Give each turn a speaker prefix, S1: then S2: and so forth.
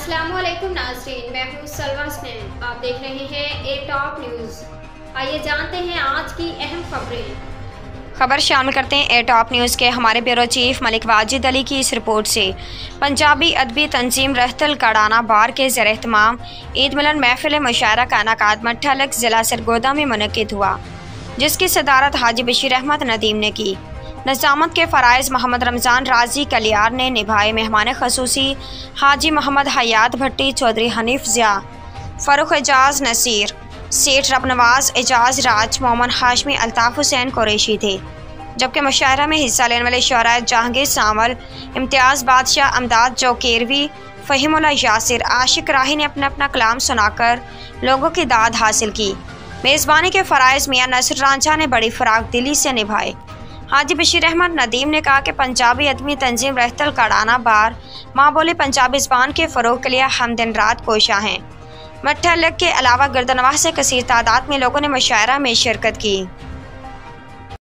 S1: अस्सलामुअलैकुम नाज़रीन, मैं हूँ सलवा स्नैन। आप देख रहे हैं ए टॉप न्यूज़। आइए जानते हैं आज की अहम खबर शामिल करते हैं ए टॉप न्यूज़ के हमारे ब्यूरो चीफ मलिक वाजिद अली की इस रिपोर्ट से। पंजाबी अदबी तंजीम रहतल कड़ाना बार के ज़र एहतमाम ईद मिलन महफिल मुशायरा का इनेकाद मट्ठा अलग ज़िला सरगोदा में मुनक़िद हुआ, जिसकी सदारत हाजी बशीर अहमद नदीम ने की। नज़ामत के फ़राइज़ मोहम्मद रमज़ान राजी कलियार ने निभाए। मेहमान खसूसी हाजी मोहम्मद हयात भट्टी, चौधरी हनीफ ज़िया, फ़ारूक एजाज़ नसीर, सेठ रबनवाज एजाज़, राज मोहम्मद हाशमी, अल्ताफ़ हुसैन कुरैशी थे। जबकि मुशायरा में हिस्सा लेने वाले शुअरा जहांगीर सावल, इम्तियाज़ बादशाह, अमदाद जोकेरवी, फ़हीमुल्लाह यासिर, आशिक राही ने अपना अपना कलाम सुनाकर लोगों की दाद हासिल की। मेज़बानी के फ़राइज़ मियाँ नसर रांझा ने बड़ी फ़राख दिली से निभाए। हाजी बशीर अहमद नदीम ने कहा कि पंजाबी अदबी तंजीम रहतल कड़ाना बार माँ बोली पंजाबी ज़बान के फ़रोग़ के लिए हम दिन रात कोशा हैं। मट्ठा अलग के अलावा गर्दनवाह से कसीर तादाद में लोगों ने मुशायरा में शिरकत की।